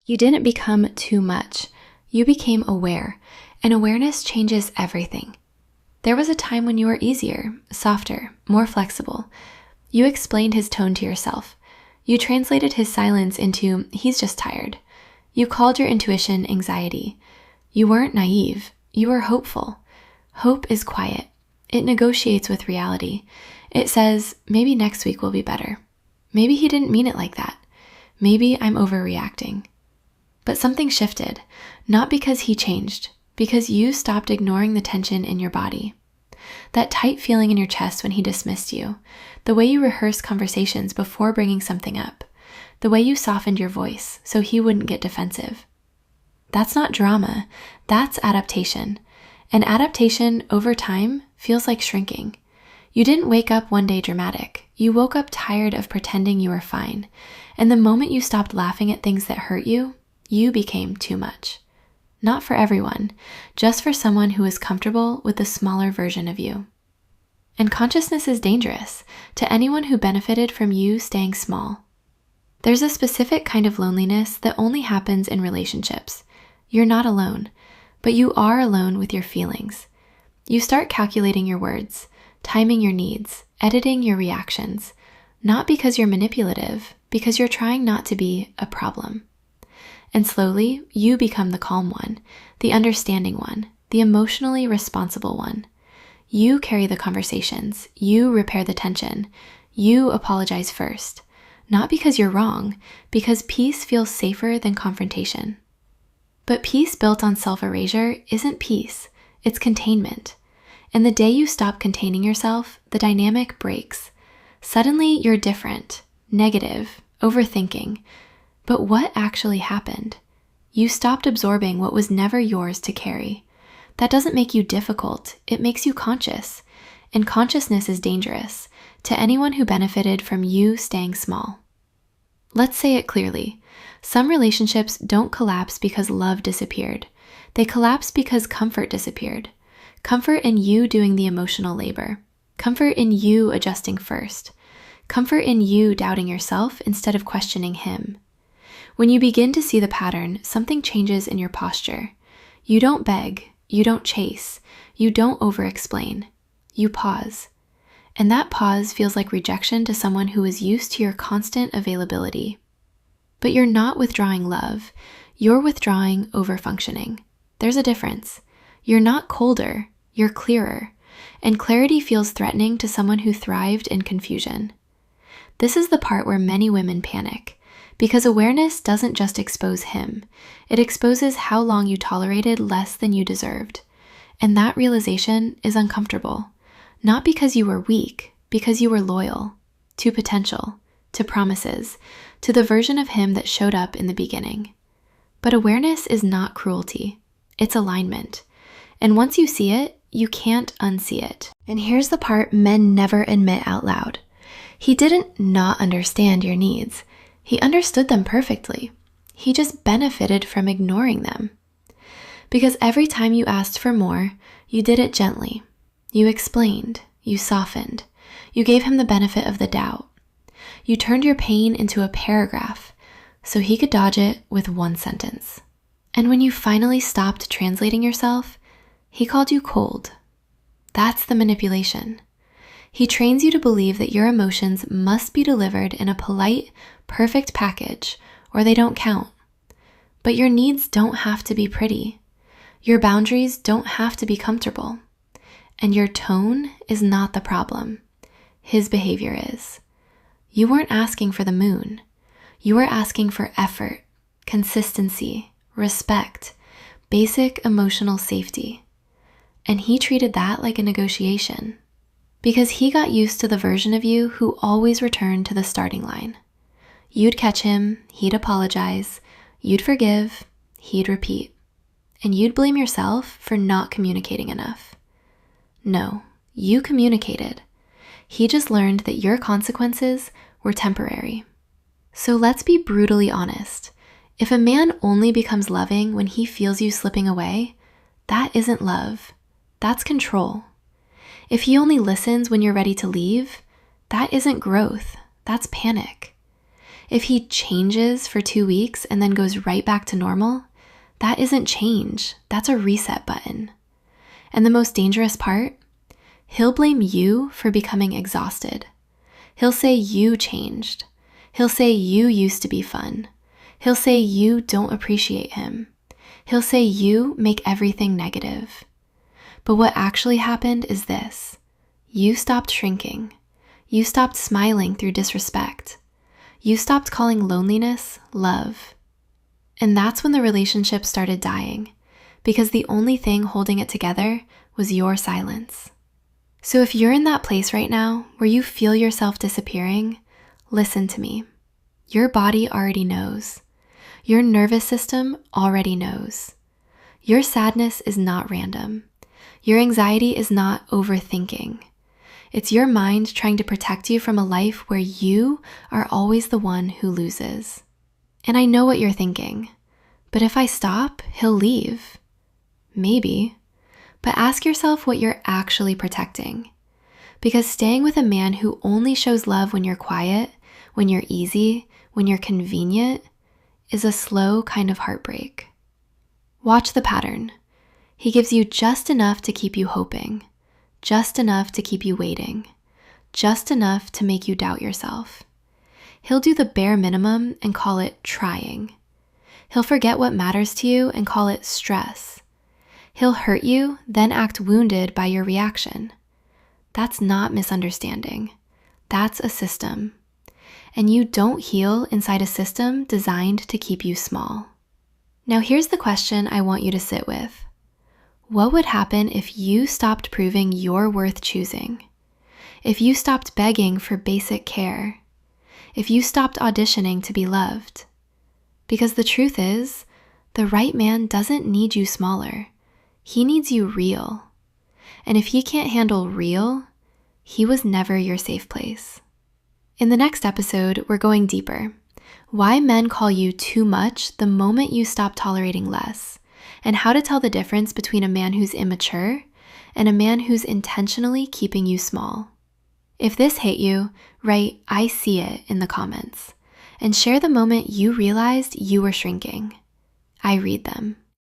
You didn't become too much. You became aware, and awareness changes everything. There was a time when you were easier, softer, more flexible. You explained his tone to yourself. You translated his silence into, he's just tired. You called your intuition anxiety. You weren't naive. You were hopeful. Hope is quiet. It negotiates with reality. It says, maybe next week will be better. Maybe he didn't mean it like that. Maybe I'm overreacting. But something shifted, not because he changed, because you stopped ignoring the tension in your body. That tight feeling in your chest when he dismissed you, the way you rehearsed conversations before bringing something up, the way you softened your voice so he wouldn't get defensive. That's not drama, that's adaptation. And adaptation over time feels like shrinking. You didn't wake up one day dramatic. You woke up tired of pretending you were fine. And the moment you stopped laughing at things that hurt you, you became too much. Not for everyone, just for someone who is comfortable with the smaller version of you. And consciousness is dangerous to anyone who benefited from you staying small. There's a specific kind of loneliness that only happens in relationships. You're not alone, but you are alone with your feelings. You start calculating your words, timing your needs, editing your reactions, not because you're manipulative, because you're trying not to be a problem. And slowly, you become the calm one, the understanding one, the emotionally responsible one. You carry the conversations, you repair the tension, you apologize first. Not because you're wrong, because peace feels safer than confrontation. But peace built on self-erasure isn't peace, it's containment. And the day you stop containing yourself, the dynamic breaks. Suddenly you're different, negative, overthinking. But what actually happened? You stopped absorbing what was never yours to carry. That doesn't make you difficult, it makes you conscious. And consciousness is dangerous to anyone who benefited from you staying small. Let's say it clearly. Some relationships don't collapse because love disappeared. They collapse because comfort disappeared. Comfort in you doing the emotional labor. Comfort in you adjusting first. Comfort in you doubting yourself instead of questioning him. When you begin to see the pattern, something changes in your posture. You don't beg, you don't chase, you don't over-explain. You pause. And that pause feels like rejection to someone who is used to your constant availability. But you're not withdrawing love, you're withdrawing over-functioning. There's a difference. You're not colder, you're clearer. And clarity feels threatening to someone who thrived in confusion. This is the part where many women panic. Because awareness doesn't just expose him, it exposes how long you tolerated less than you deserved. And that realization is uncomfortable, not because you were weak, because you were loyal, to potential, to promises, to the version of him that showed up in the beginning. But awareness is not cruelty, it's alignment. And once you see it, you can't unsee it. And here's the part men never admit out loud. He didn't not understand your needs. He understood them perfectly. He just benefited from ignoring them. Because every time you asked for more, you did it gently. You explained, you softened, you gave him the benefit of the doubt. You turned your pain into a paragraph so he could dodge it with one sentence. And when you finally stopped translating yourself, he called you cold. That's the manipulation. He trains you to believe that your emotions must be delivered in a polite, perfect package, or they don't count. But your needs don't have to be pretty. Your boundaries don't have to be comfortable. And your tone is not the problem. His behavior is. You weren't asking for the moon. You were asking for effort, consistency, respect, basic emotional safety. And he treated that like a negotiation. Because he got used to the version of you who always returned to the starting line. You'd catch him, he'd apologize, you'd forgive, he'd repeat. And you'd blame yourself for not communicating enough. No, you communicated. He just learned that your consequences were temporary. So let's be brutally honest. If a man only becomes loving when he feels you slipping away, that isn't love. That's control. If he only listens when you're ready to leave, that isn't growth, that's panic. If he changes for 2 weeks and then goes right back to normal, that isn't change. That's a reset button. And the most dangerous part, he'll blame you for becoming exhausted. He'll say you changed. He'll say you used to be fun. He'll say you don't appreciate him. He'll say you make everything negative. But what actually happened is this. You stopped shrinking. You stopped smiling through disrespect. You stopped calling loneliness love. And that's when the relationship started dying, because the only thing holding it together was your silence. So if you're in that place right now where you feel yourself disappearing, listen to me. Your body already knows. Your nervous system already knows. Your sadness is not random. Your anxiety is not overthinking. It's your mind trying to protect you from a life where you are always the one who loses. And I know what you're thinking, but if I stop, he'll leave. Maybe, but ask yourself what you're actually protecting. Because staying with a man who only shows love when you're quiet, when you're easy, when you're convenient, is a slow kind of heartbreak. Watch the pattern. He gives you just enough to keep you hoping, just enough to keep you waiting, just enough to make you doubt yourself. He'll do the bare minimum and call it trying. He'll forget what matters to you and call it stress. He'll hurt you, then act wounded by your reaction. That's not misunderstanding. That's a system. And you don't heal inside a system designed to keep you small. Now here's the question I want you to sit with. What would happen if you stopped proving you're worth choosing? If you stopped begging for basic care? If you stopped auditioning to be loved? Because the truth is, the right man doesn't need you smaller. He needs you real. And if he can't handle real, he was never your safe place. In the next episode, we're going deeper. Why men call you too much the moment you stop tolerating less, and how to tell the difference between a man who's immature and a man who's intentionally keeping you small. If this hit you, write "I see it" in the comments, and share the moment you realized you were shrinking. I read them.